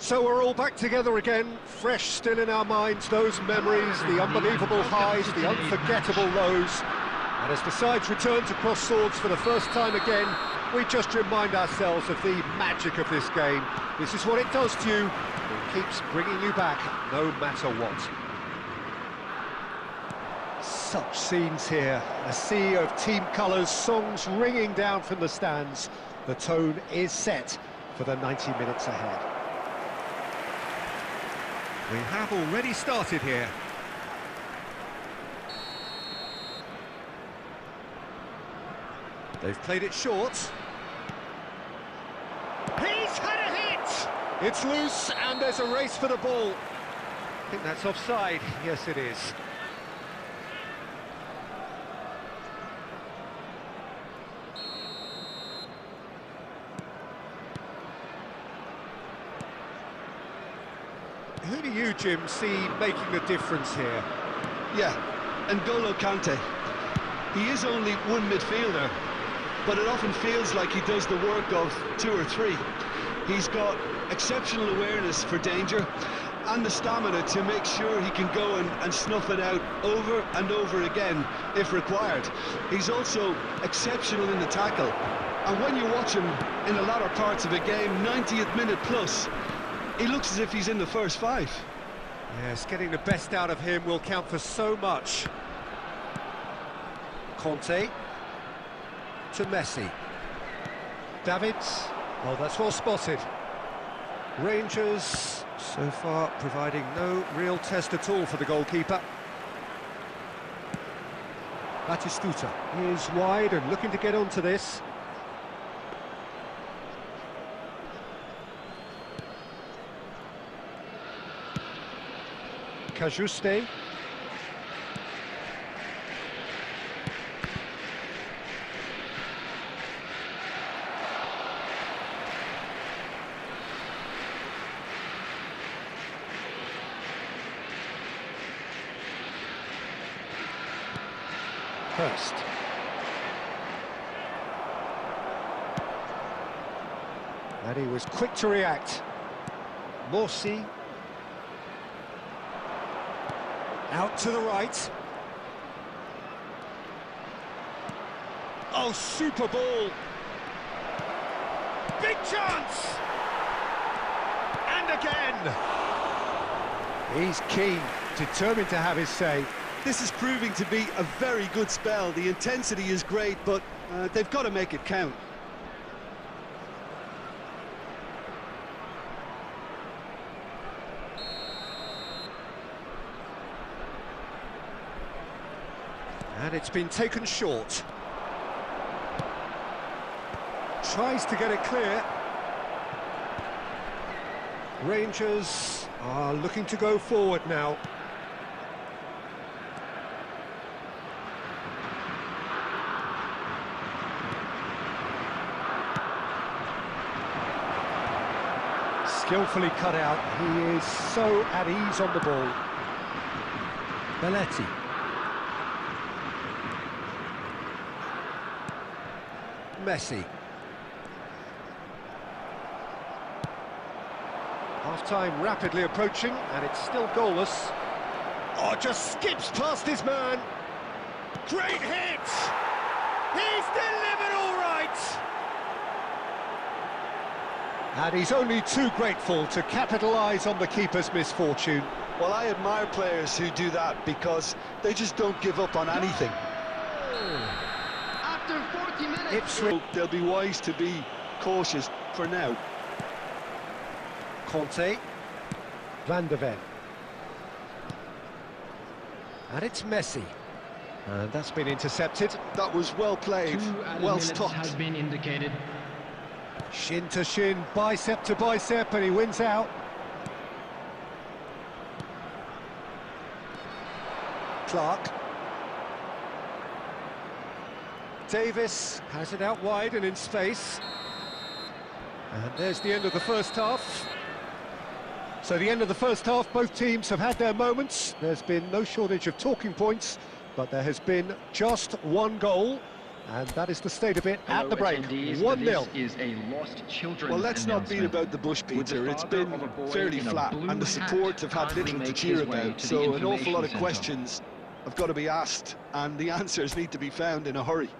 So we're all back together again, fresh still in our minds, those memories, the unbelievable highs, the unforgettable lows. And as the sides return to cross swords for the first time again, we just remind ourselves of the magic of this game. This is what it does to you. It keeps bringing you back, no matter what. Such scenes here, a sea of team colours, songs ringing down from the stands. The tone is set for the 90 minutes ahead. We have already started here. They've played it short. He's had a hit! It's loose and there's a race for the ball. I think that's offside. Yes, it is. Who do you, Jim, see making the difference here? Yeah, N'Golo Kante. He is only one midfielder, but it often feels like he does the work of two or three. He's got exceptional awareness for danger and the stamina to make sure he can go and snuff it out over and over again if required. He's also exceptional in the tackle, and when you watch him in the latter parts of a game, 90th minute plus, he looks as if he's in the first five. Yes, getting the best out of him will count for so much. Conte to Messi. Davids, oh, that's well spotted. Rangers, so far, providing no real test at all for the goalkeeper. Batistuta is wide and looking to get onto this. Cajuste. First. And he was quick to react. Morsi. Out to the right. Oh, super ball. Big chance! And again! He's keen, determined to have his say. This is proving to be a very good spell. The intensity is great, but they've got to make it count. And it's been taken short. Tries to get it clear. Rangers are looking to go forward now. Skillfully cut out. He is so at ease on the ball. Belletti. Messi. Half-time rapidly approaching, and it's still goalless. Oh, just skips past his man. Great hit! He's delivered all right! And he's only too grateful to capitalise on the keeper's misfortune. Well, I admire players who do that because they just don't give up on anything. After 40 minutes... Ipswich. They'll be wise to be cautious for now. Conte. Van de Ven. And it's Messi. And that's been intercepted. That was well played, well stopped. Has been indicated. Shin to shin, bicep to bicep, and he wins out. Clark. Davis has it out wide and in space. And there's the end of the first half. So the end of the first half, both teams have had their moments. There's been no shortage of talking points, but there has been just one goal. And that is the state of it at the break. 1-0. Well, let's not beat about the bush, Peter. It's been fairly flat, and the support have had little to cheer about. So an awful lot of questions have got to be asked, and the answers need to be found in a hurry.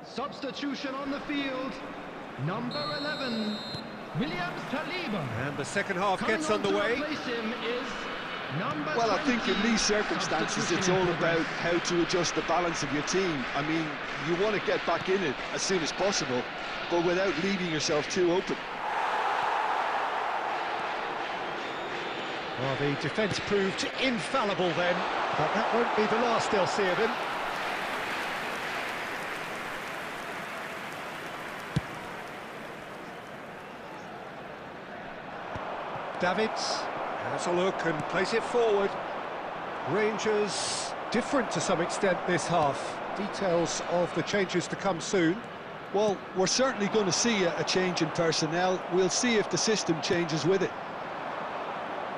Substitution on the field. Number 11, Williams Saliba. And the second half gets underway. Well, I think in these circumstances it's all about how to adjust the balance of your team. I mean, you want to get back in it as soon as possible, but without leaving yourself too open. Well, the defence proved infallible then, but that won't be the last they'll see of him. Davids has a look and plays it forward. Rangers different to some extent this half. Details of the changes to come soon. Well, we're certainly going to see a change in personnel. We'll see if the system changes with it.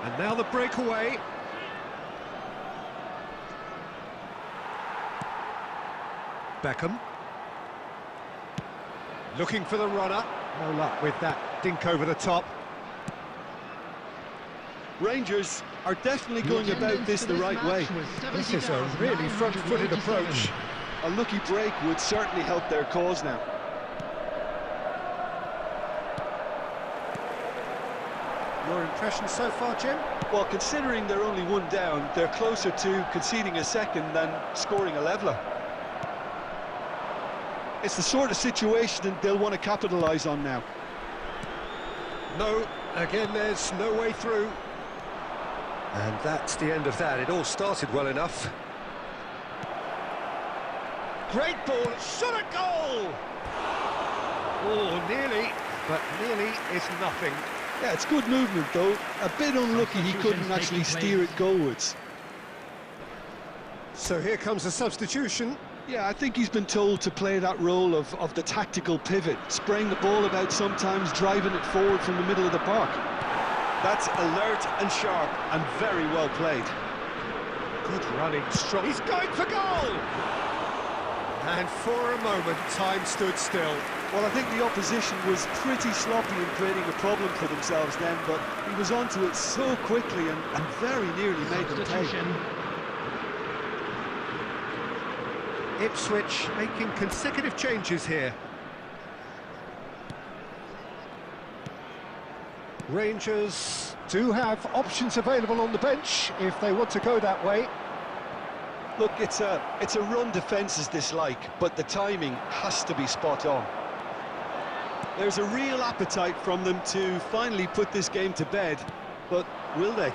And now the breakaway. Beckham. Looking for the runner. No luck with that dink over the top. Rangers are definitely going about this the right way. This is a really front-footed approach. A lucky break would certainly help their cause now. Your impression so far, Jim? Well, considering they're only one down, they're closer to conceding a second than scoring a leveller. It's the sort of situation that they'll want to capitalise on now. No, again, there's no way through. And that's the end of that. It all started well enough. Great ball, shot a goal! Oh, nearly, but nearly is nothing. Yeah, it's good movement though. A bit unlucky he couldn't actually steer it goalwards. So here comes a substitution. Yeah, I think he's been told to play that role of the tactical pivot, spraying the ball about sometimes, driving it forward from the middle of the park. That's alert and sharp and very well played. Good running, strong. He's going for goal! And for a moment, time stood still. Well, I think the opposition was pretty sloppy in creating a problem for themselves then, but he was onto it so quickly and very nearly made them pay. Ipswich making consecutive changes here. Rangers do have options available on the bench if they want to go that way. Look, it's a run defence's dislike, but the timing has to be spot on. There's a real appetite from them to finally put this game to bed, but will they?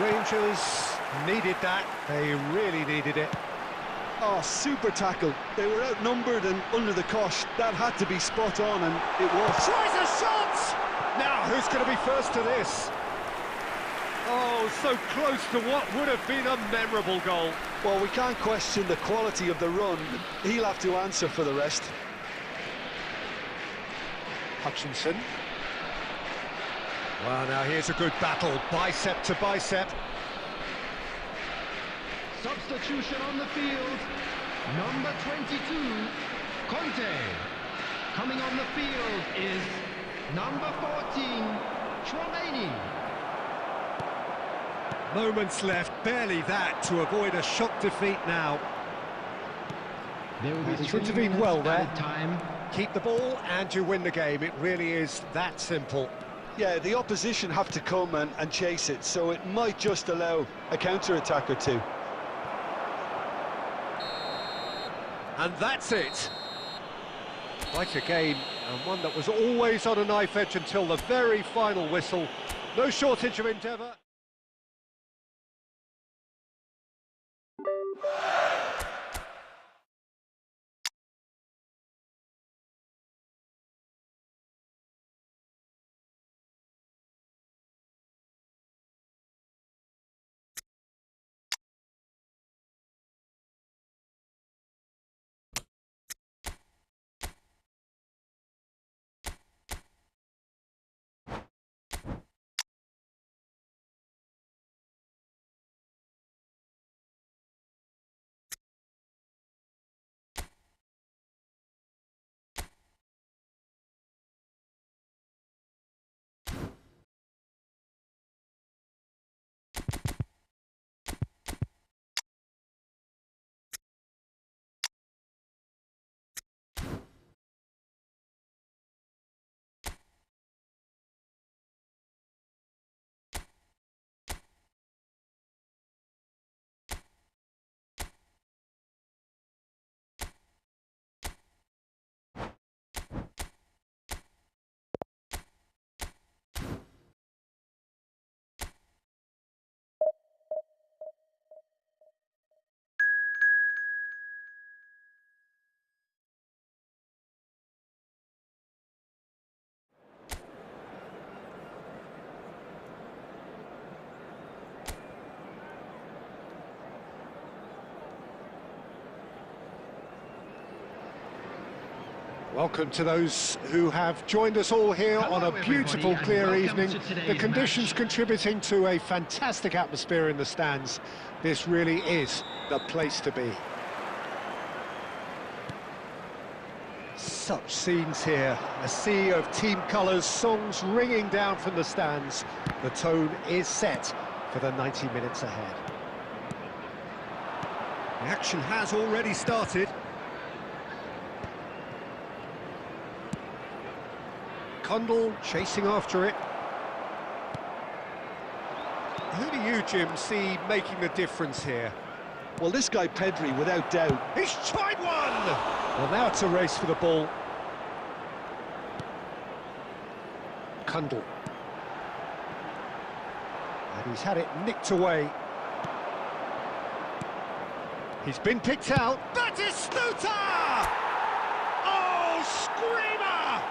Rangers needed that, they really needed it. Oh, super tackle. They were outnumbered and under the cosh. That had to be spot on, and it was. Tries a shot! Now, who's going to be first to this? Oh, so close to what would have been a memorable goal. Well, we can't question the quality of the run. He'll have to answer for the rest. Hutchinson. Well, now here's a good battle, bicep to bicep. Substitution on the field. Number 22, Conte. Coming on the field is number 14, Chouameni. Moments left, barely that, to avoid a shock defeat now. There will be He's 3 intervened minutes well there. added time. Keep the ball and you win the game. It really is that simple. Yeah, the opposition have to come and chase it, so it might just allow a counter-attack or two. And that's it. Quite a game, and one that was always on a knife edge until the very final whistle. No shortage of endeavour. Welcome to those who have joined us all here on a beautiful, clear evening. The conditions contributing to a fantastic atmosphere in the stands. This really is the place to be. Such scenes here, a sea of team colours, songs ringing down from the stands. The tone is set for the 90 minutes ahead. The action has already started. Condell chasing after it. Who do you, Jim, see making the difference here? Well, this guy Pedri, without doubt. He's tried one! Well, now it's a race for the ball. Condell. And he's had it nicked away. He's been picked out. Batistuta! Oh, screamer!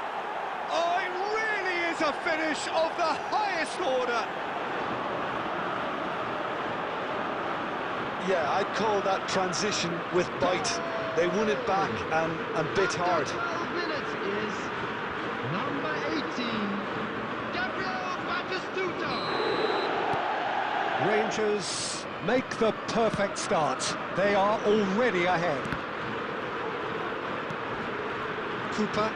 Oh, it really is a finish of the highest order. Yeah, I'd call that transition with bite. They won it back and bit hard. 12 minutes is number 18, Gabriel Batistuta. Rangers make the perfect start. They are already ahead. Cooper.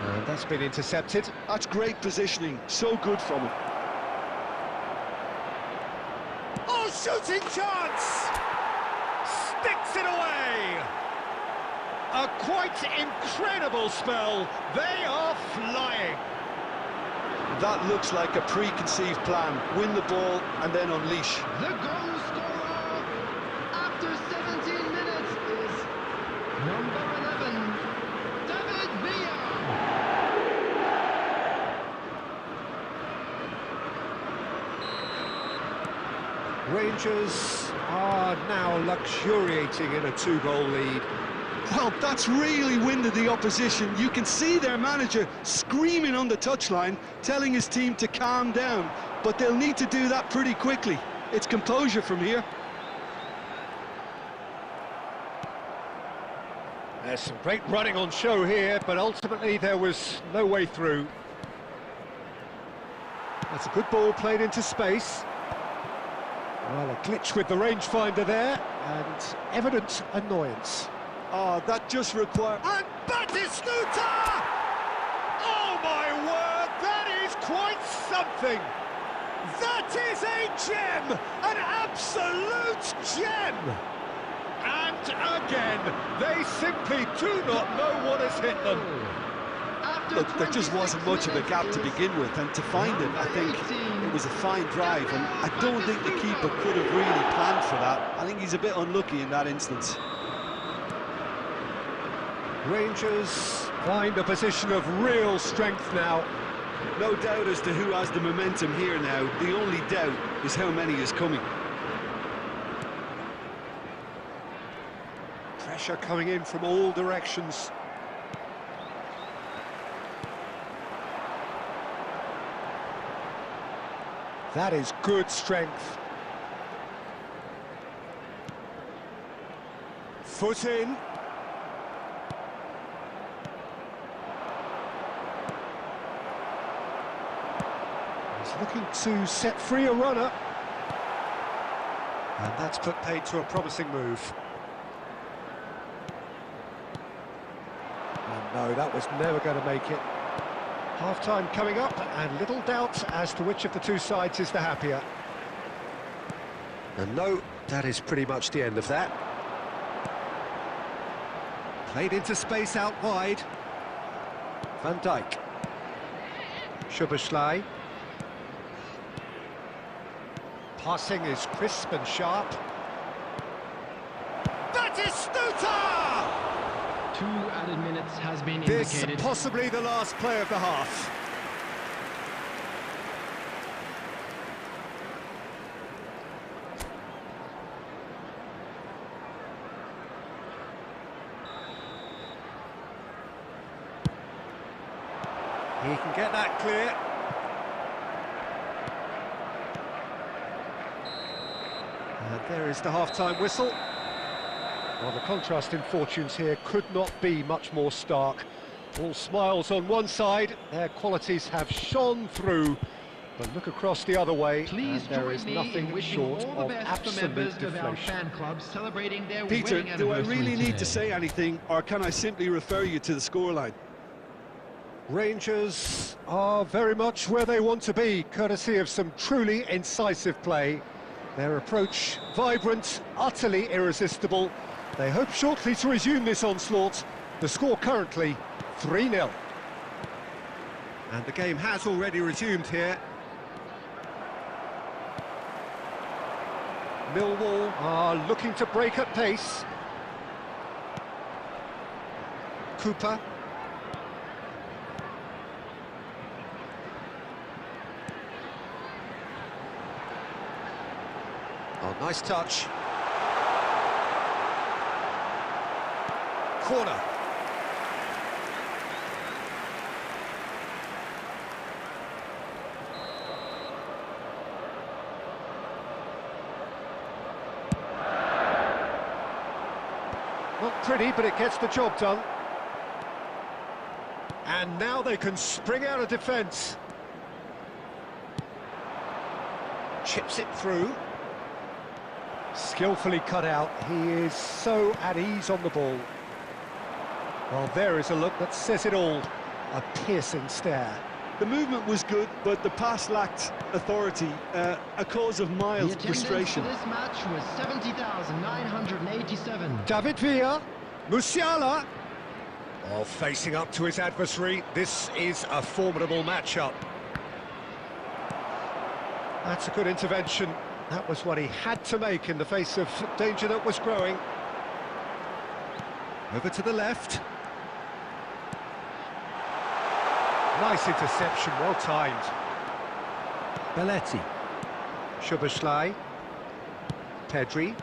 And that's been intercepted. That's great positioning, so good from him. Oh, shooting chance! Sticks it away! A quite incredible spell. They are flying. That looks like a preconceived plan. Win the ball and then unleash. The goal scorer after 17 minutes is number 11, David Villa. Rangers are now luxuriating in a two-goal lead. Well, that's really winded the opposition. You can see their manager screaming on the touchline, telling his team to calm down. But they'll need to do that pretty quickly. It's composure from here. There's some great running on show here, but ultimately there was no way through. That's a good ball played into space. Well, a glitch with the rangefinder there, and evident annoyance. Oh, that just required... And Batistuta! Oh, my word, that is quite something! That is a gem! An absolute gem! And again, they simply do not know what has hit them. Look, there just wasn't much of a gap to begin with, and to find it, I think it was a fine drive, and I don't think the keeper could have really planned for that. I think he's a bit unlucky in that instance. Rangers find a position of real strength now. No doubt as to who has the momentum here now. The only doubt is how many is coming. Pressure coming in from all directions. That is good strength. Foot in. He's looking to set free a runner. And that's put paid to a promising move. And no, that was never going to make it. Half-time coming up, and little doubt as to which of the two sides is the happier. And no, that is pretty much the end of that. Played into space out wide. Van Dijk. Szoboszlai. Passing is crisp and sharp. Batistuta! 2 added minutes has been This indicated. possibly the last play of the half. He can get that clear. And there is the half-time whistle. Well, the contrast in fortunes here could not be much more stark. All smiles on one side, their qualities have shone through. But look across the other way, Please and there is join me in nothing wishing short all the of best for absolute members of our deflation. fan club celebrating their Peter, wedding do I anniversary really need to today. say anything, or can I simply refer you to the scoreline? Rangers are very much where they want to be, courtesy of some truly incisive play. Their approach vibrant, utterly irresistible. They hope shortly to resume this onslaught. The score currently 3-0. And the game has already resumed here. Millwall are looking to break at pace. Cooper. Oh, nice touch. Corner. Not pretty, but it gets the job done. And now they can spring out of defence. Chips it through. Skillfully cut out. He is so at ease on the ball. Well, there is a look that says it all. A piercing stare. The movement was good, but the pass lacked authority, a cause of The mild attendance frustration. for this match was 70,987. David Villa, Musiala. Oh, facing up to his adversary. This is a formidable matchup. That's a good intervention. That was what he had to make in the face of danger that was growing. Over to the left. Nice interception, well timed. Belletti. Szoboszlai. Pedri.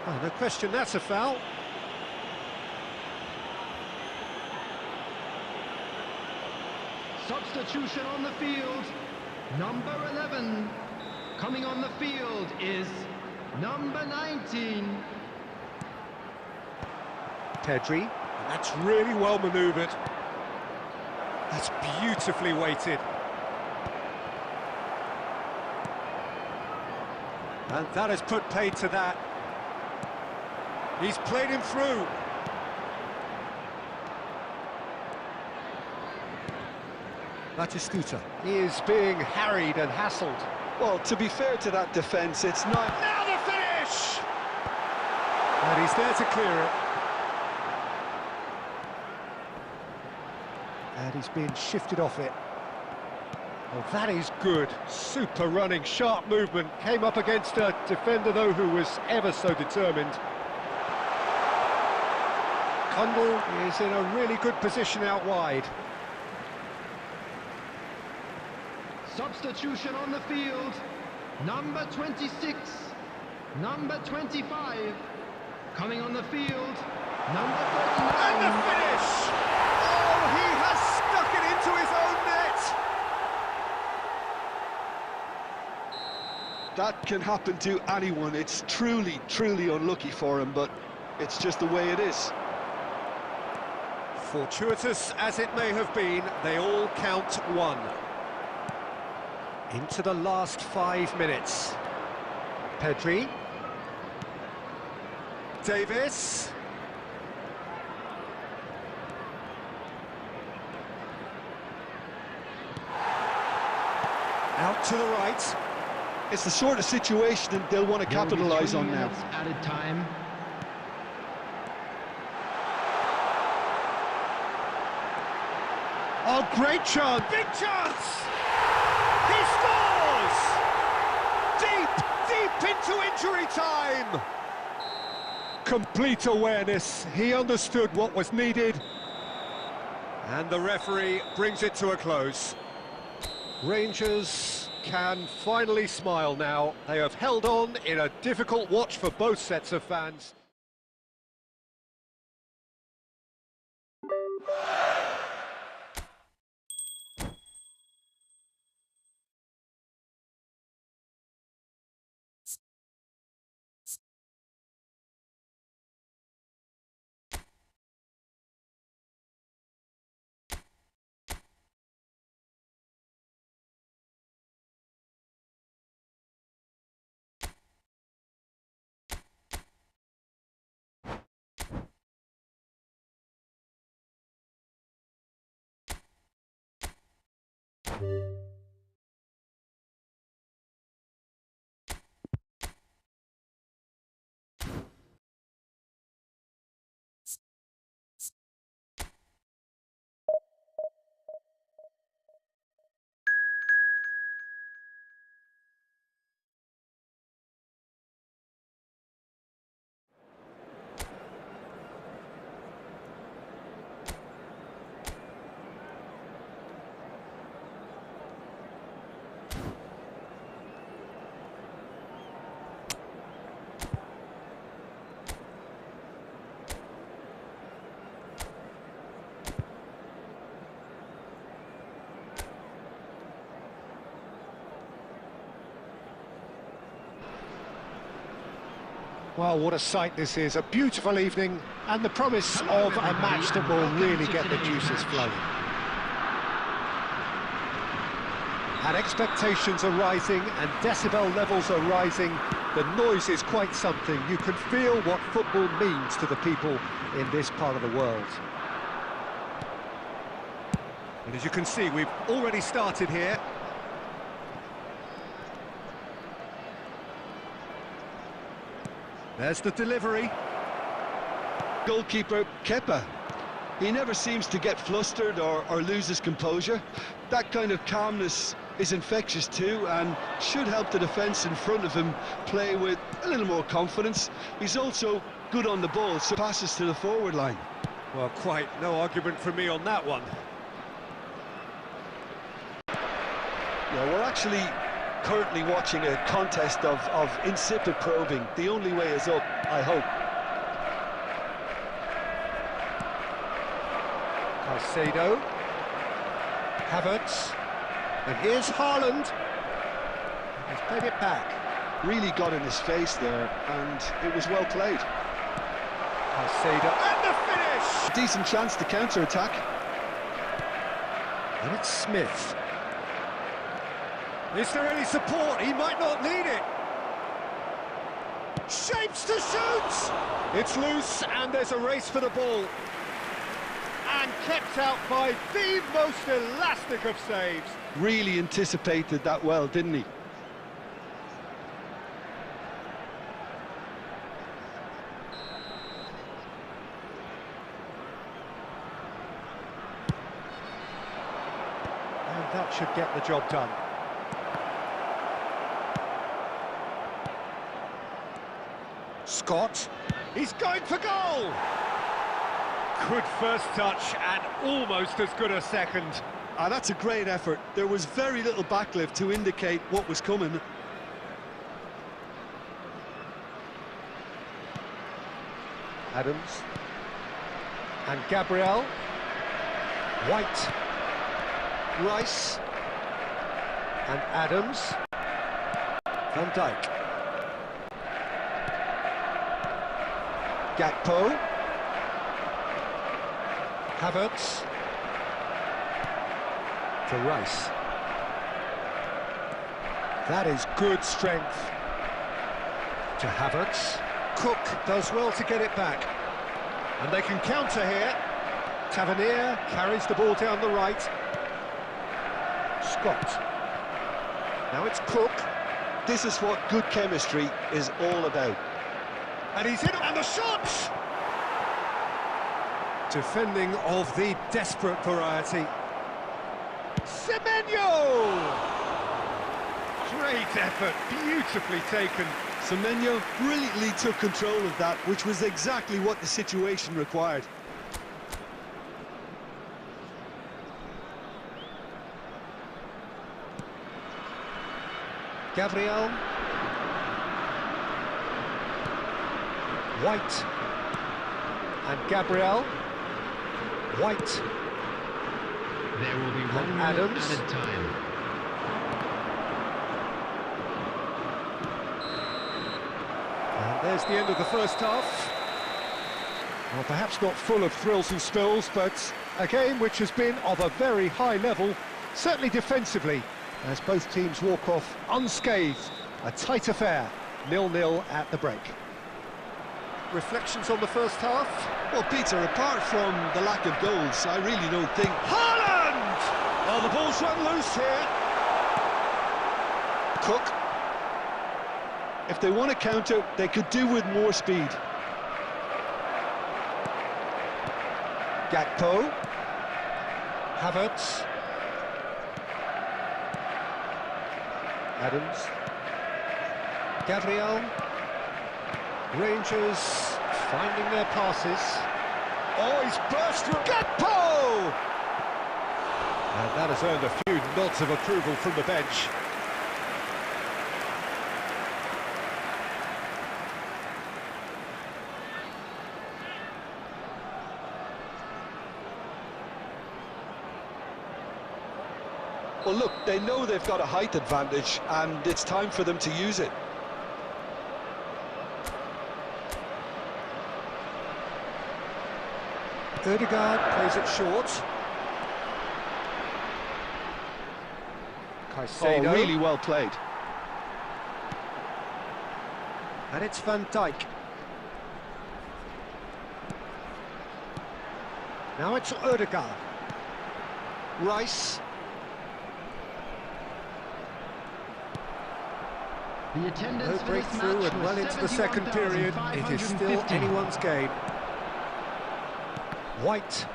Oh, no question, that's a foul. Substitution on the field. Number 11. Coming on the field is number 19. Pedri, and that's really well manoeuvred. That's beautifully weighted. And that has put paid to that. He's played him through. Batistuta. He is being harried and hassled. Well, to be fair to that defence, it's not... Now the finish! And he's there to clear it. And he's being shifted off it. Oh, that is good. Super running, sharp movement. Came up against a defender, though, who was ever so determined. Kundal is in a really good position out wide. Substitution on the field. Number 26. Number 25. Coming on the field. Number 39. And the finish! Oh, he has stuck it into his own net! That can happen to anyone. It's truly, truly unlucky for him, but it's just the way it is. Fortuitous as it may have been, they all count one. Into the last 5 minutes. Pedri. Davis. Out to the right. It's the sort of situation that they'll want to There will be capitalise 3 on now. minutes added time. Oh, great chance! Big chance! He scores! Deep into injury time! Complete awareness. He understood what was needed. And the referee brings it to a close. Rangers can finally smile now. They have held on in a difficult watch for both sets of fans. Well, what a sight this is. A beautiful evening and the promise of a match that will really get the juices flowing. And expectations are rising and decibel levels are rising. The noise is quite something. You can feel what football means to the people in this part of the world. And as you can see, we've already started here. There's the delivery. Goalkeeper Kepa. He never seems to get flustered or lose his composure. That kind of calmness is infectious too and should help the defence in front of him play with a little more confidence. He's also good on the ball, so passes to the forward line. Well, quite no argument from me on that one. Yeah, we're actually currently watching a contest of insipid probing. The only way is up, I hope. Caicedo, Havertz, and here's Haaland. He's played it back. Really got in his face there, and it was well played. Caicedo, and the finish! Decent chance to counter-attack. And it's Smith. Is there any support? He might not need it. Shapes to shoot! It's loose, and there's a race for the ball. And kept out by the most elastic of saves. Really anticipated that well, didn't he? And that should get the job done. Scott, he's going for goal! Good first touch and almost as good a second. That's a great effort. There was very little backlift to indicate what was coming. Adams. And Gabriel. White. Rice. And Adams. Van Dijk. Gakpo. Havertz. To Rice. That is good strength. To Havertz. Cook does well to get it back. And they can counter here. Tavernier carries the ball down the right. Scott. Now it's Cook. This is what good chemistry is all about. And he's in, and the shot! Defending of the desperate variety. Semenyo! Great effort, beautifully taken. Semenyo brilliantly took control of that, which was exactly what the situation required. Gabriel. White. And Gabriel. White. There will be 1 minute Adams. added time. And there's the end of the first half. Well, perhaps not full of thrills and spills, but a game which has been of a very high level, certainly defensively, as both teams walk off unscathed. A tight affair, 0-0 at the break. Reflections on the first half? Well, Peter, apart from the lack of goals, I really don't think... Haaland! Oh, the ball's run loose here. Cook. If they want to counter, they could do with more speed. Gakpo. Havertz. Adams. Gabriel. Rangers finding their passes. Oh, he's burst through. Gakpo! And that has earned a few nods of approval from the bench. Well, look, they know they've got a height advantage, and it's time for them to use it. Ødegaard plays it short. Caicedo. Oh, really well played. And it's Van Dijk. Now it's Ødegaard. Rice. The attendance No for this breakthrough match and was well into the second period. It is still 71,550. anyone's game. White.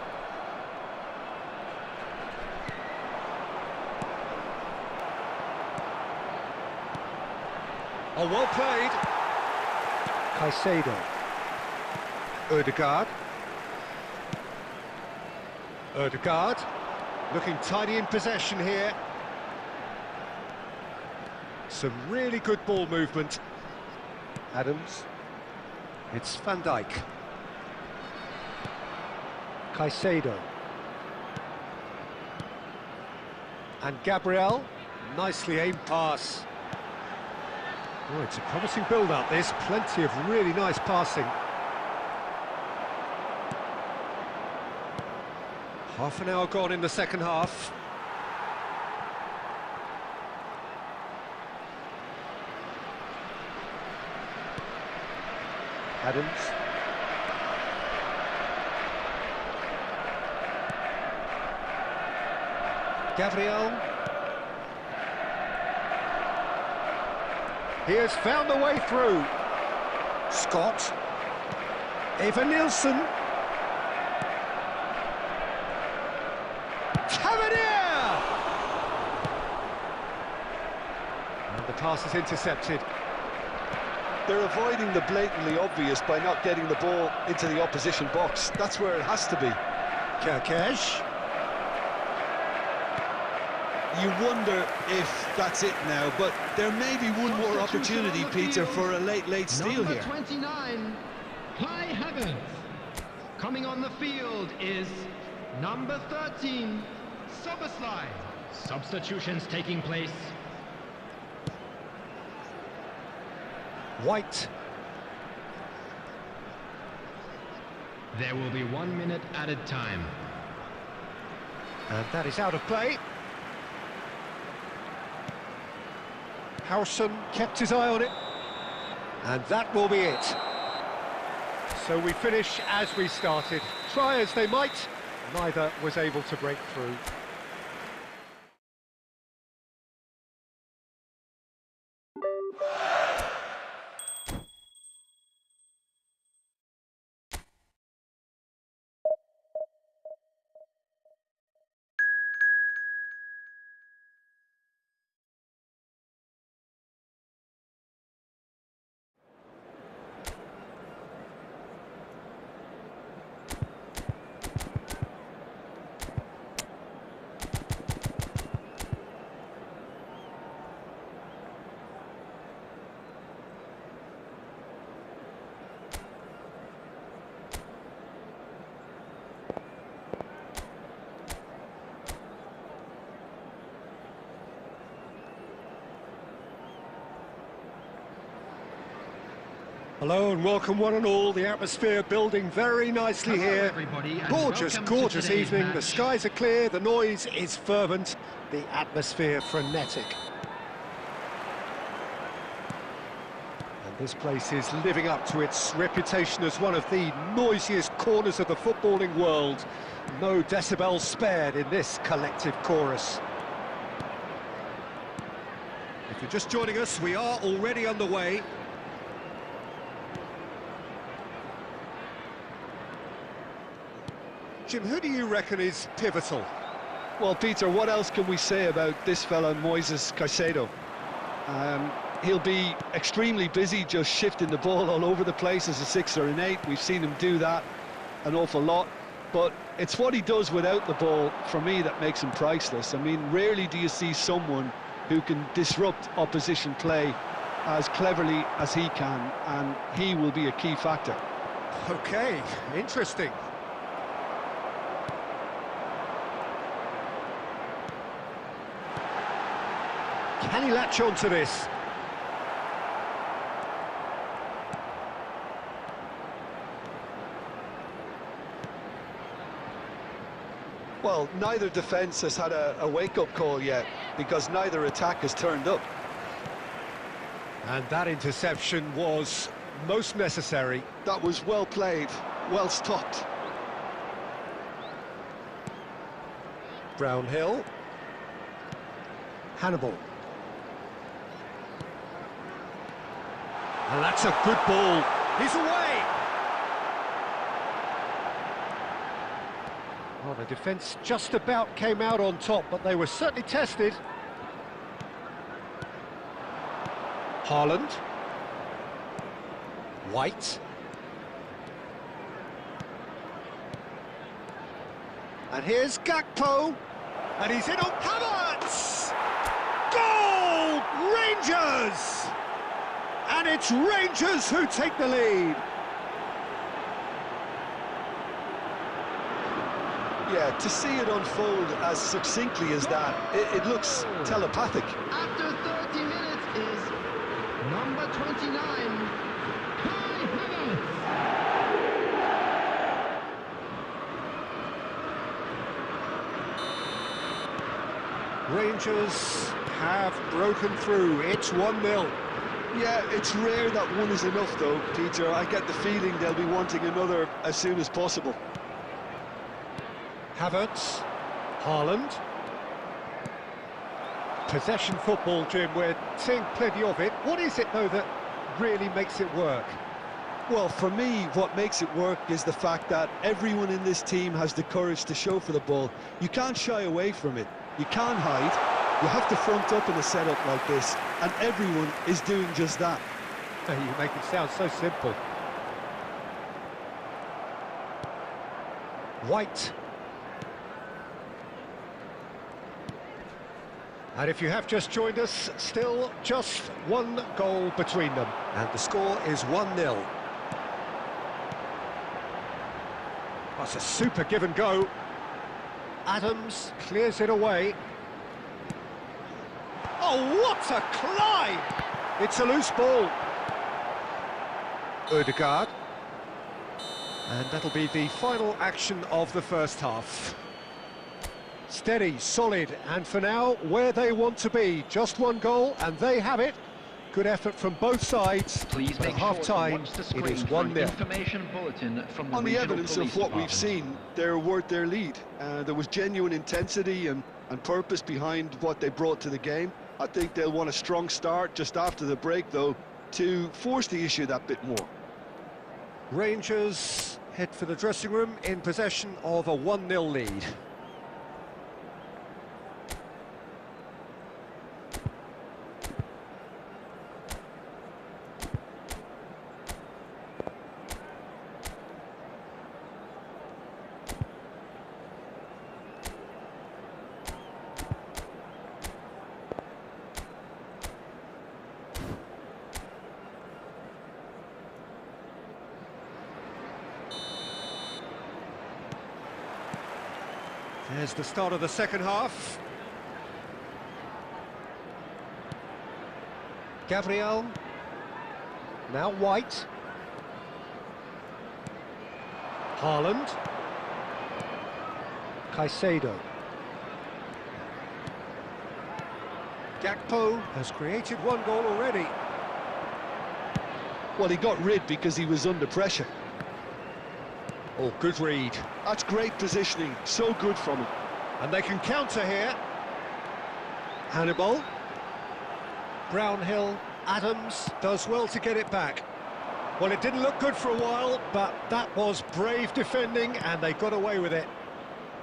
Oh, well played. Caicedo. Ødegaard. Ødegaard. Looking tidy in possession here. Some really good ball movement. Adams. It's Van Dijk. Caicedo. And Gabriel. Nicely aimed pass. Oh, it's a promising build-up, this. Plenty of really nice passing. Half an hour gone in the second half. Adams. Gabriel. He has found the way through. Scott. Eva Nilsson. Tavernier! And the pass is intercepted. They're avoiding the blatantly obvious by not getting the ball into the opposition box. That's where it has to be. Kerkesh. You wonder if that's it now, but there may be one more opportunity, Peter, for a late steal Number here. 29, Kai Havertz. Coming on the field is number 13, Soboslai. Substitutions taking place. White. There will be 1 minute added time. And that is out of play. Howson kept his eye on it. And that will be it. So we finish as we started. Try as they might, neither was able to break through. Hello and welcome one and all. The atmosphere building very nicely here. Everybody, and Gorgeous, welcome to gorgeous today's evening. The match. skies are clear, the noise is fervent, the atmosphere frenetic. And This place is living up to its reputation as one of the noisiest corners of the footballing world. No decibels spared in this collective chorus. If you're just joining us, we are already underway. Jim, who do you reckon is pivotal? Well, Peter, what else can we say about this fella, Moises Caicedo? He'll be extremely busy just shifting the ball all over the place as a 6 or an 8. We've seen him do that an awful lot. But it's what he does without the ball, for me, that makes him priceless. I mean, rarely do you see someone who can disrupt opposition play as cleverly as he can, and he will be a key factor. Okay, interesting. Can he latch on to this? Well, neither defence has had a wake-up call yet, because neither attack has turned up. And that interception was most necessary. That was well played, well stopped. Brownhill. Hannibal. And that's a good ball. He's away! Well, the defence just about came out on top, but they were certainly tested. Haaland. White. And here's Gakpo. And he's in on Havertz! Goal! Rangers! And it's Rangers who take the lead. Yeah, to see it unfold as succinctly as that, it looks telepathic. After 30 minutes is number 29, Kai Havertz. Rangers have broken through. It's 1-0. Yeah, it's rare that one is enough though, Peter. I get the feeling they'll be wanting another as soon as possible. Havertz, Haaland. Possession football, Jim, we're seeing plenty of it. What is it, though, that really makes it work? Well, for me, what makes it work is the fact that everyone in this team has the courage to show for the ball. You can't shy away from it. You can't hide. You have to front up in a setup like this, and everyone is doing just that. You make it sound so simple. White. And if you have just joined us, still just one goal between them. And the score is 1-0. That's a super give and go. Adams clears it away. Oh, what a climb! It's a loose ball. Odegaard. And that'll be the final action of the first half. Steady, solid, and for now, where they want to be. Just one goal, and they have it. Good effort from both sides. Please make half-time, sure it is 1-0. Information bulletin from the On the evidence of what we've department. seen, they're worth their lead. There was genuine intensity and purpose behind what they brought to the game. I think they'll want a strong start just after the break, though, to force the issue that bit more. Rangers head for the dressing room in possession of a 1-0 lead. There's the start of the second half. Gabriel. Now White. Haaland. Caicedo. Gakpo has created one goal already. Well, he got rid because he was under pressure. Oh, good read. That's great positioning, so good from him. And they can counter here. Hannibal. Brownhill. Adams does well to get it back. Well, it didn't look good for a while, but that was brave defending, and they got away with it.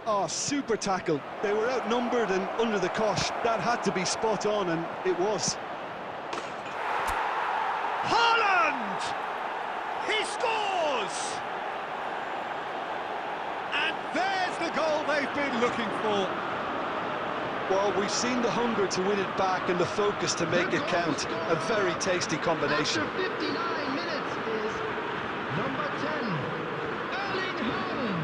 Oh, super tackle. They were outnumbered and under the cosh. That had to be spot on, and it was. Haaland! He scores! And there's the goal they've been looking for. Well, we've seen the hunger to win it back and the focus to make it count. A very tasty combination. After 59 minutes is number 10, Erling Haaland.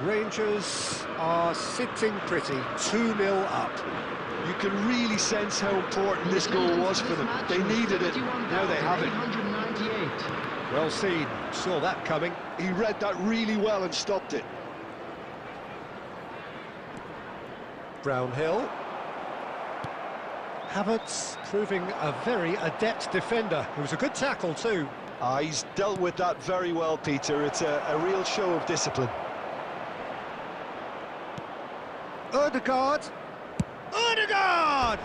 Rangers are sitting pretty, 2-0 up. You can really sense how important this goal was for them. They needed it, now they have it. 898. Well seen, saw that coming. He read that really well and stopped it. Brownhill. Havertz proving a very adept defender. It was a good tackle too. He's dealt with that very well, Peter. It's a real show of discipline. Ødegaard. Ødegaard!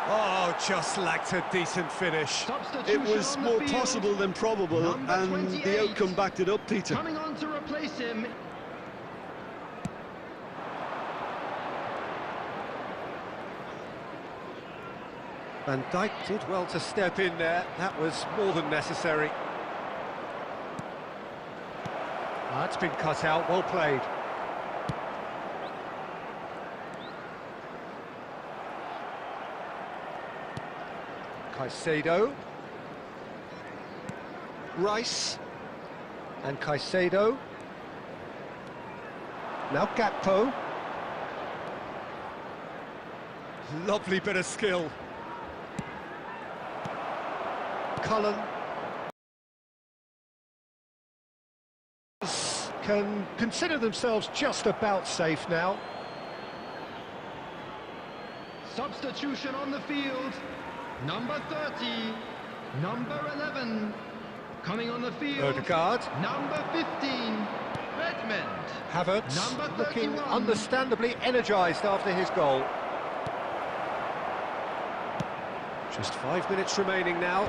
Oh, just lacked a decent finish. It was more possible than probable, and the outcome backed it up, Peter. Coming on to replace him. Van Dijk did well to step in there. That was more than necessary. That's been cut out, well played. Caicedo. Rice. And Caicedo. Now Gakpo. Lovely bit of skill. Cullen. Can consider themselves just about safe now. Substitution on the field. Number 30, number 11. Coming on the field. Ødegaard. Number 15, Redmond. Havertz Number looking 31. understandably energised after his goal. Just 5 minutes remaining now.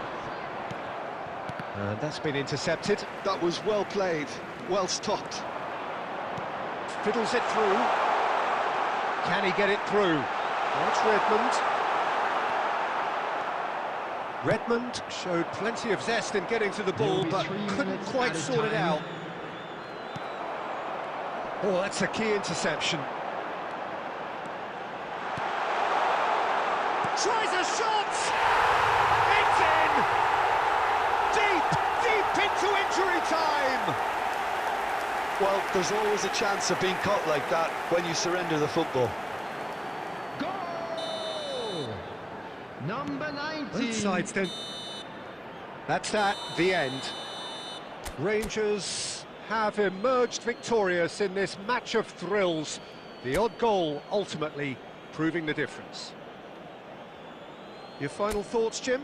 And that's been intercepted. That was well played, well stopped. Fiddles it through. Can he get it through? That's Redmond. Redmond showed plenty of zest in getting to the ball, but couldn't quite sort it out. Oh, that's a key interception. Tries a shot! It's in! Deep into injury time! Well, there's always a chance of being caught like that when you surrender the football. Goal! Number 19. Both sides then. That's that, the end. Rangers have emerged victorious in this match of thrills. The odd goal ultimately proving the difference. Your final thoughts, Jim?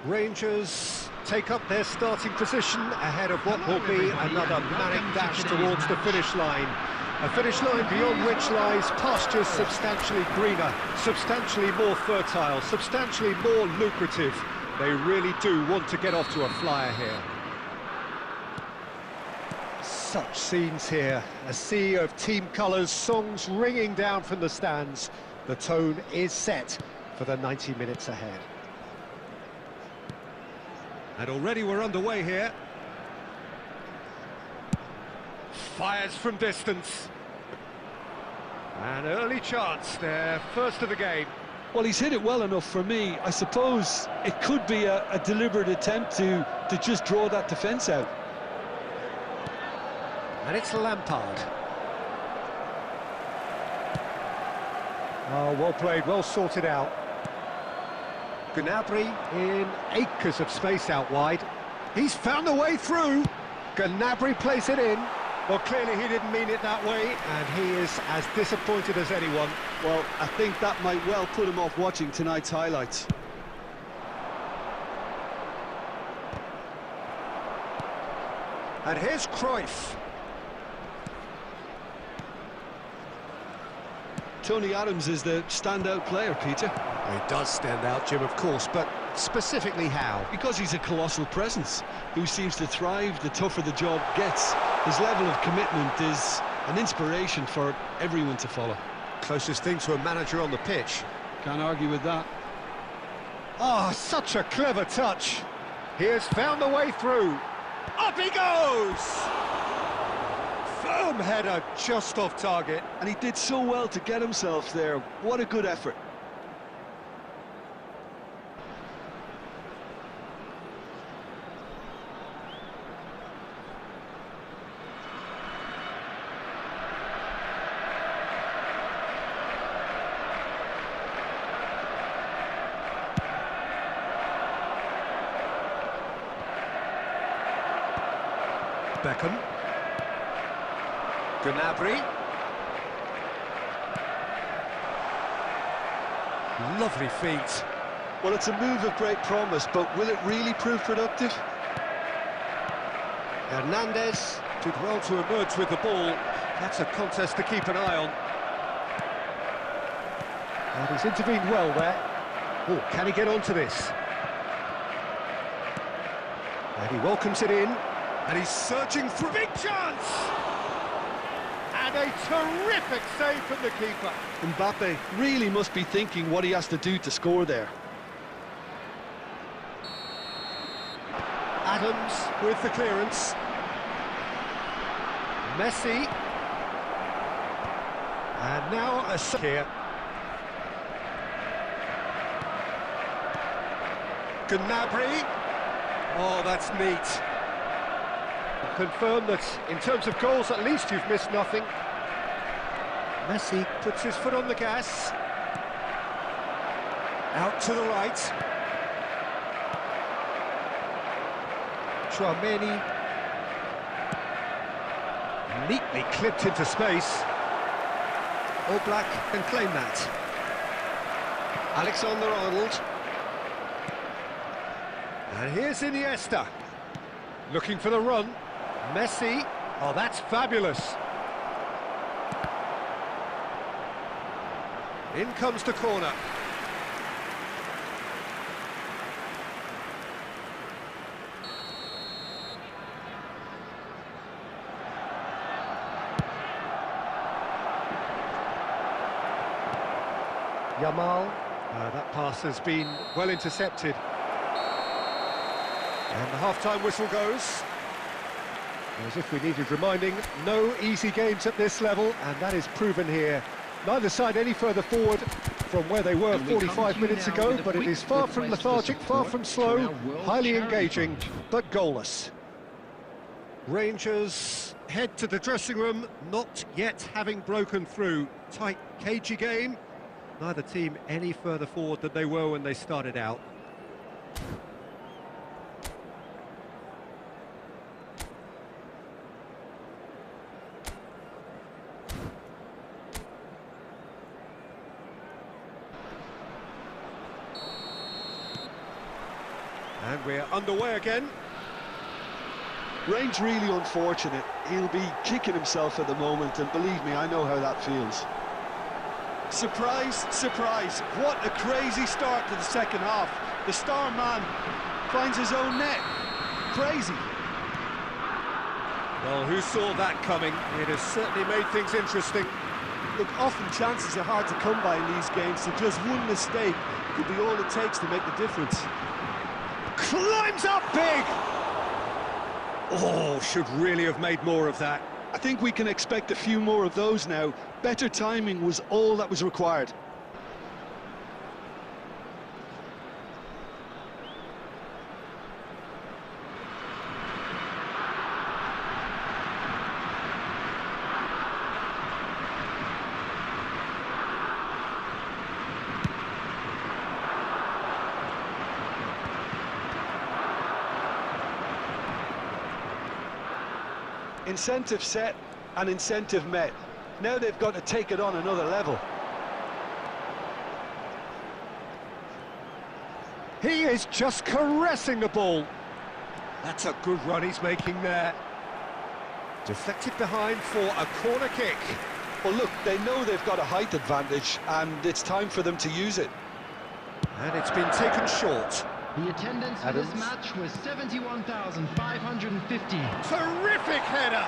Rangers take up their starting position ahead of what will be another manic dash towards the finish line. A finish line beyond which lies pastures substantially greener, substantially more fertile, substantially more lucrative. They really do want to get off to a flyer here. Such scenes here, a sea of team colours, songs ringing down from the stands. The tone is set for the 90 minutes ahead. And already we're underway here. Fires from distance. An early chance there, first of the game. Well, he's hit it well enough for me. I suppose it could be a deliberate attempt to just draw that defence out. And it's Lampard. Oh, well played, well sorted out. Gnabry in acres of space out wide. He's found the way through. Gnabry plays it in. Well, clearly he didn't mean it that way, and he is as disappointed as anyone. Well, I think that might well put him off watching tonight's highlights. And here's Cruyff. Tony Adams is the standout player, Peter. He does stand out, Jim, of course, but specifically how? Because he's a colossal presence who seems to thrive the tougher the job gets. His level of commitment is an inspiration for everyone to follow. Closest thing to a manager on the pitch. Can't argue with that. Oh, such a clever touch. He has found the way through. Up he goes! Firm header, just off target. And he did so well to get himself there. What a good effort. Beckham. Gnabry. Lovely feet. Well, it's a move of great promise, but will it really prove productive? Hernandez did well to emerge with the ball. That's a contest to keep an eye on. And he's intervened well there. Oh, can he get onto this? And he welcomes it in. And he's searching for a big chance! And a terrific save from the keeper. Mbappe really must be thinking what he has to do to score there. Adams with the clearance. Messi. And now a here. Gnabry. Oh, that's neat. Confirm that in terms of goals, at least you've missed nothing. Messi puts his foot on the gas. Out to the right. Tchouaméni. Neatly clipped into space. Oblak can claim that. Alexander-Arnold. And here's Iniesta. Looking for the run. Messi. Oh, that's fabulous. In comes the corner. Yamal. That pass has been well intercepted. And the half-time whistle goes. As if we needed reminding, no easy games at this level, and that is proven here. Neither side any further forward from where they were 45 minutes ago, but it is far from lethargic, far from slow, highly engaging, but goalless. Rangers head to the dressing room, not yet having broken through. Tight, cagey game. Neither team any further forward than they were when they started out. And we're underway again. Rain's really unfortunate. He'll be kicking himself at the moment, and believe me, I know how that feels. Surprise, surprise. What a crazy start to the second half. The star man finds his own net. Crazy. Well, who saw that coming? It has certainly made things interesting. Look, often chances are hard to come by in these games, so just one mistake could be all it takes to make the difference. Climbs up big! Oh, should really have made more of that. I think we can expect a few more of those now. Better timing was all that was required. Incentive set and incentive met. Now they've got to take it on another level. He is just caressing the ball. That's a good run he's making there. Deflected behind for a corner kick. Well, look, they know they've got a height advantage, and it's time for them to use it. And it's been taken short. The attendance for this match was 71,550. Terrific header!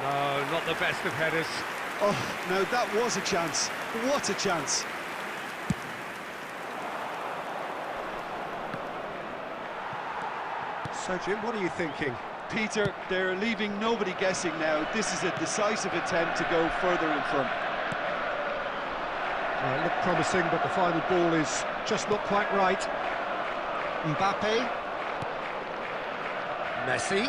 No, not the best of headers. Oh, no, that was a chance. What a chance. So, Jim, what are you thinking? Peter, they're leaving nobody guessing now. This is a decisive attempt to go further in front. It looked promising, but the final ball is just not quite right. Mbappe. Messi.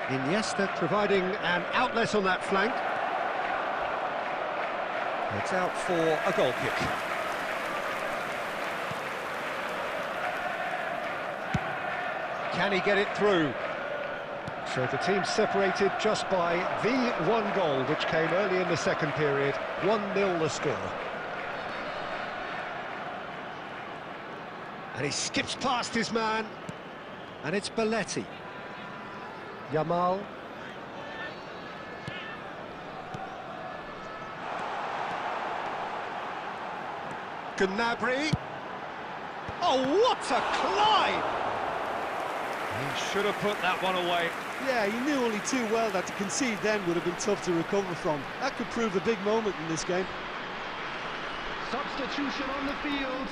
Iniesta providing an outlet on that flank. It's out for a goal kick. Can he get it through? So the team separated just by the one goal, which came early in the second period. 1-0 the score. And he skips past his man. And it's Belletti. Yamal. Gnabry. Oh, what a climb! He should have put that one away. Yeah, he knew only too well that to concede then would have been tough to recover from. That could prove a big moment in this game. Substitution on the field.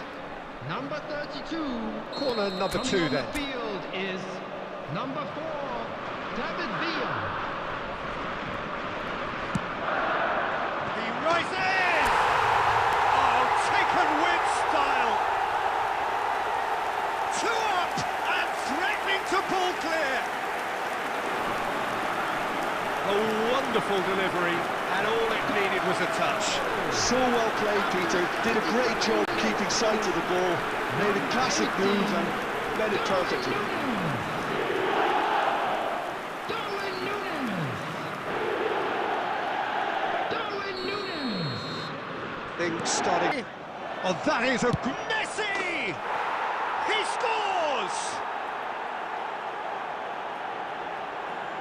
Number 32. Corner number 2 then. On the field is number 4, David Villa. He rises! Oh, taken with style. 2 up and threatening to pull clear. A wonderful delivery, and all it needed was a touch. So well played, Peter. Did a great job keeping sight of the ball. Made a classic move and read it perfectly. Things starting. Oh, that is a Messi! He scores!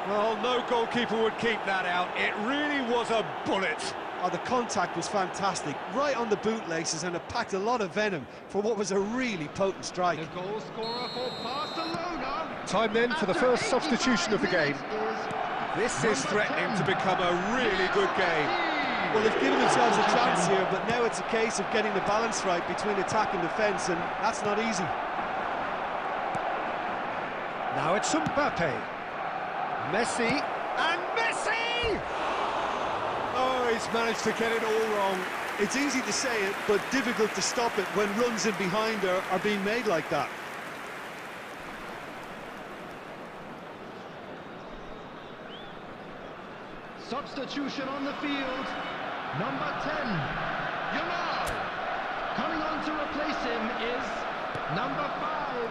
Well, no goalkeeper would keep that out. It really was a bullet. Oh, the contact was fantastic, right on the bootlaces, and it packed a lot of venom for what was a really potent strike. The goal scorer for Barcelona. Time then for the first substitution of the game. This is threatening to become a really good game. Well, they've given themselves a chance here, but now it's a case of getting the balance right between attack and defence, and that's not easy. Now it's Mbappe. Messi, and Messi! Oh, he's managed to get it all wrong. It's easy to say it, but difficult to stop it when runs in behind are being made like that. Substitution on the field. Number 10, Yamal. Coming on to replace him is number 5,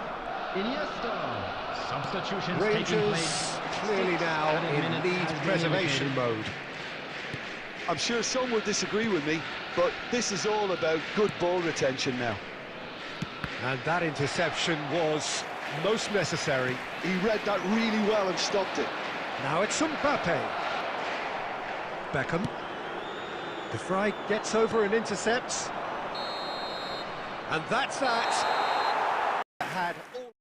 Iniesta. Substitutions taking place. Rangers clearly now in lead preservation mode. I'm sure some will disagree with me, but this is all about good ball retention now. And that interception was most necessary. He read that really well and stopped it. Now it's Mbappe. Beckham. De Vrij gets over and intercepts. And that's that. Had all...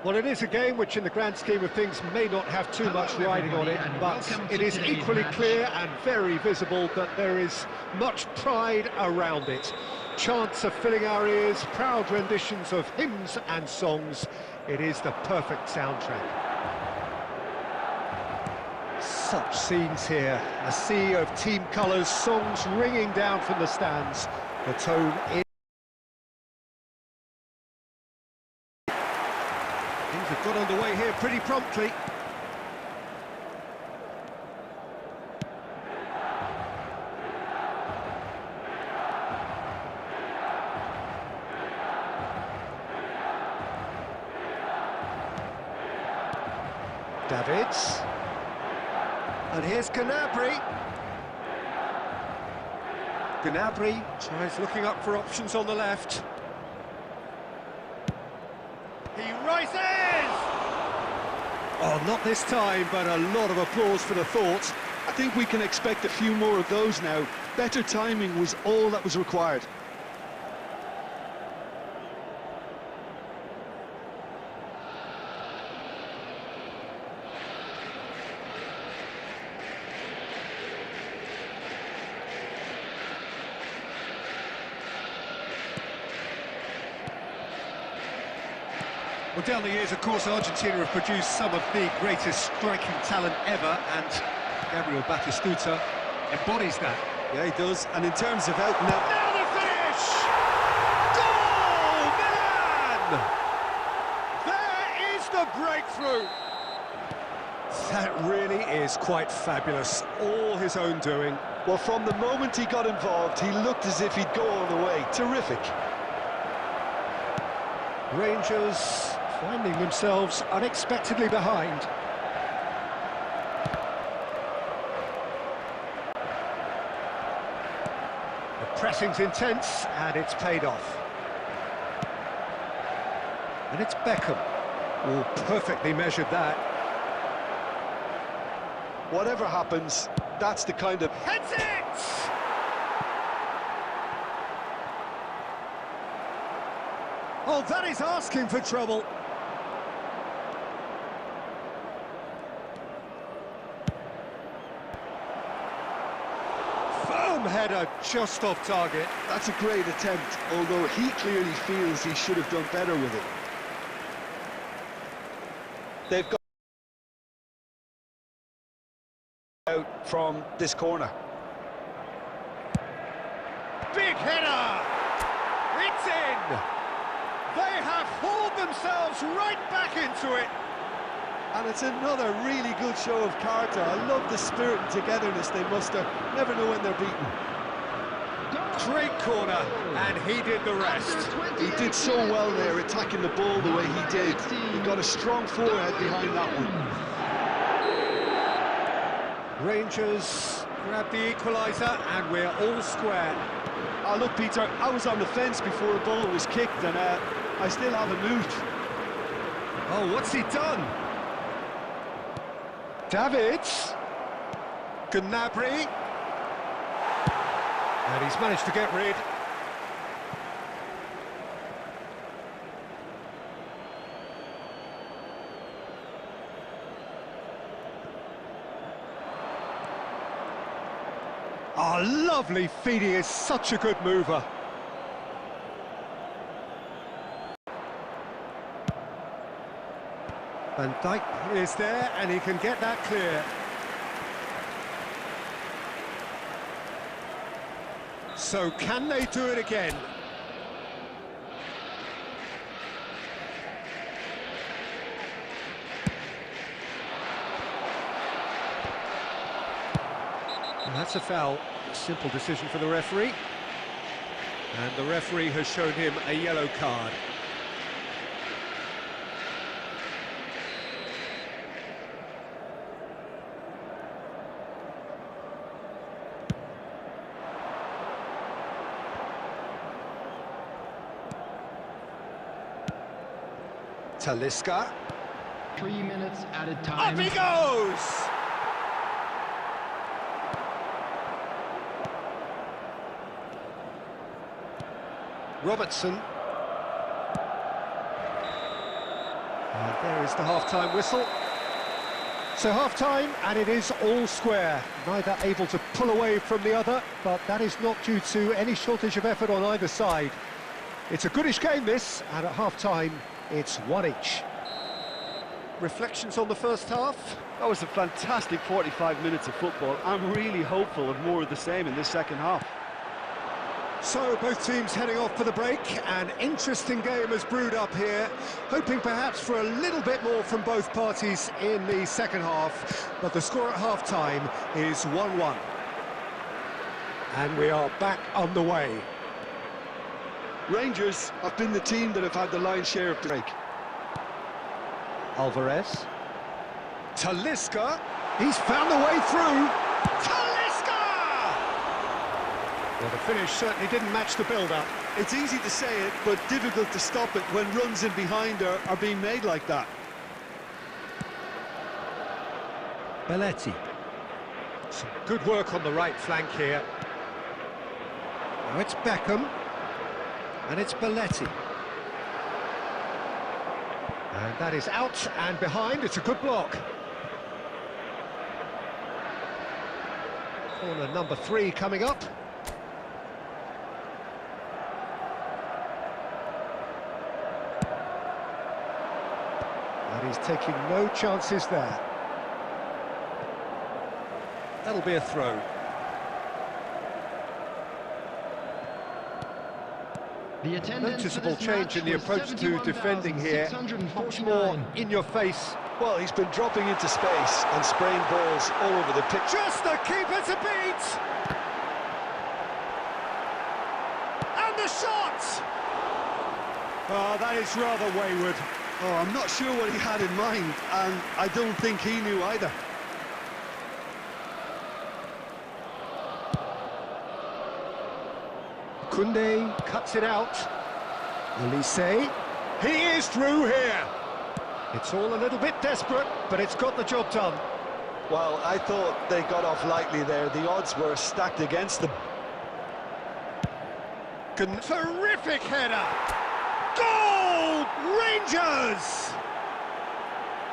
Well, it is a game which, in the grand scheme of things, may not have too much riding on it, but it is equally clear and very visible that there is much pride around it. Chants are filling our ears, proud renditions of hymns and songs. It is the perfect soundtrack. Such scenes here, a sea of team colours, songs ringing down from the stands. The tone is... Things have got underway here pretty promptly. Davids. And here's Gnabry. Gnabry tries looking up for options on the left. He rises! Oh, not this time, but a lot of applause for the thought. I think we can expect a few more of those now. Better timing was all that was required. Well, down the years, of course, Argentina have produced some of the greatest striking talent ever, and Gabriel Batistuta embodies that. Yeah, he does. And in terms of out now... Now the finish! Goal, Milan! There is the breakthrough! That really is quite fabulous. All his own doing. Well, from the moment he got involved, he looked as if he'd go all the way. Terrific. Rangers finding themselves unexpectedly behind. The pressing's intense, and it's paid off. And it's Beckham. Oh, perfectly measured that. Whatever happens, That's the kind of... Heads it! Oh, that is asking for trouble. Firm header, just off target. That's a great attempt, although he clearly feels he should have done better with it. They've got out from this corner. Big header! It's in! They have hauled themselves right back into it. And it's another really good show of character. I love the spirit and togetherness they muster. Never know when they're beaten. Great corner, and he did the rest. He did so well there, attacking the ball the way he did. He got a strong forehead behind that one. Rangers grab the equaliser, and we're all square. Oh, look, Peter, I was on the fence before the ball was kicked, and I still haven't moved. Oh, what's he done? Davids. Gnabry. And he's managed to get rid. Oh, lovely feed. He is such a good mover. Van Dijk is there, and he can get that clear. So can they do it again? And that's a foul. Simple decision for the referee. And the referee has shown him a yellow card. Talisca. 3 minutes added time. Up he goes! Robertson. And there is the half-time whistle. So half-time, and it is all square. Neither able to pull away from the other, but that is not due to any shortage of effort on either side. It's a goodish game, this, and at half-time, it's one each. Reflections on the first half? That was a fantastic 45 minutes of football. I'm really hopeful of more of the same in this second half. So both teams heading off for the break. An interesting game has brewed up here, hoping perhaps for a little bit more from both parties in the second half, but the score at half-time is 1-1. And we are back on the way. Rangers have been the team that have had the lion's share of the break. Alvarez. Talisca. He's found the way through. Talisca! Well, the finish certainly didn't match the build-up. It's easy to say it, but difficult to stop it when runs in behind are being made like that. Belletti. Some good work on the right flank here. Now it's Beckham. And it's Belletti. And that is out and behind. It's a good block. Corner number 3 coming up. And he's taking no chances there. That'll be a throw. Noticeable change in the approach to defending here. Much more in your face. Well, he's been dropping into space and spraying balls all over the pitch. Just the keeper to beat! And the shot! Oh, that is rather wayward. Oh, I'm not sure what he had in mind, and I don't think he knew either. Koundé cuts it out. Elise. He is through here. It's all a little bit desperate, but it's got the job done. Well, I thought they got off lightly there. The odds were stacked against them. Terrific header! Goal! Rangers!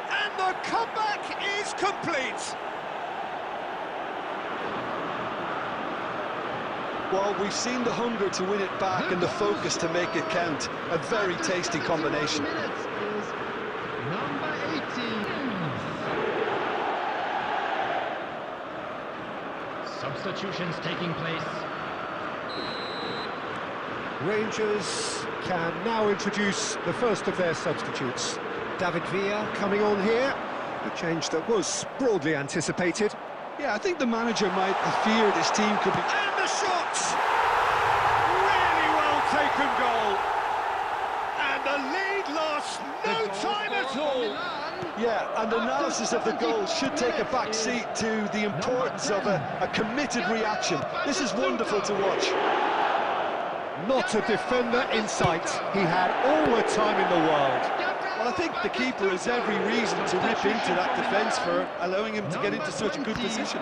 And the comeback is complete! Well, we've seen the hunger to win it back and the focus to make it count. A very tasty combination. Minutes is number 18. Substitutions taking place. Rangers can now introduce the first of their substitutes. David Villa coming on here. A change that was broadly anticipated. Yeah, I think the manager might have feared his team could be... And the shot! Really well taken goal. And the lead lasts no time at all. Yeah, and analysis of the goal should take a back seat to the importance of a committed reaction. This is wonderful to watch. Not a defender in sight. He had all the time in the world. Well, I think the keeper has every reason to rip into that defence for allowing him to get into such a good position.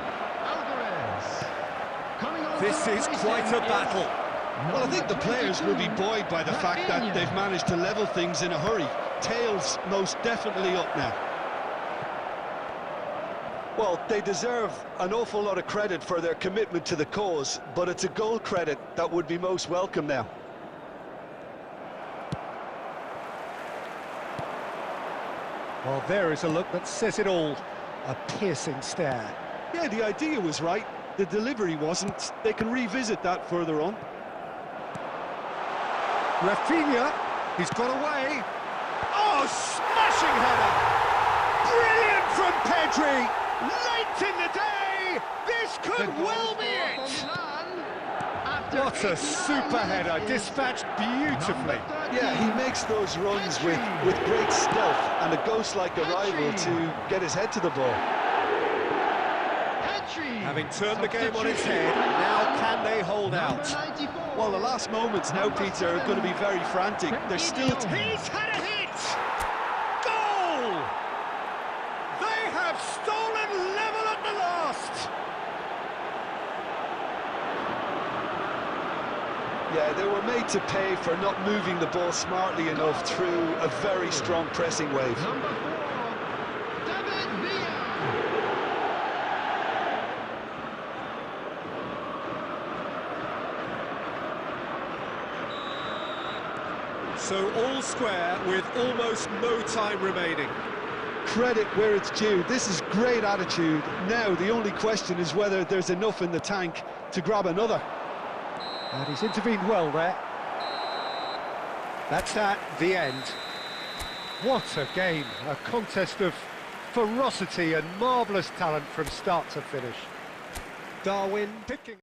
This is quite a battle. Well, I think the players will be buoyed by the fact that they've managed to level things in a hurry. Tails most definitely up now. Well, they deserve an awful lot of credit for their commitment to the cause, but it's a goal credit that would be most welcome now. Well, there is a look that says it all. A piercing stare. Yeah, the idea was right. The delivery wasn't. They can revisit that further on. Rafinha, he's got away. Oh, smashing header! Brilliant from Pedri! Late in the day, this could well be it! What a super header, dispatched beautifully. Yeah, he makes those runs with great stealth and a ghost-like arrival to get his head to the ball. Having turned the game on its head, now can they hold out? Well, the last moments now, Peter, are going to be very frantic. There's still... He's had a hit! Goal! They have stolen level at the last! Yeah, they were made to pay for not moving the ball smartly enough through a very strong pressing wave. Number 4, David Villa. So all square with almost no time remaining. Credit where it's due. This is great attitude. Now, the only question is whether there's enough in the tank to grab another. And he's intervened well there. That's at the end. What a game. A contest of ferocity and marvellous talent from start to finish. Darwin picking...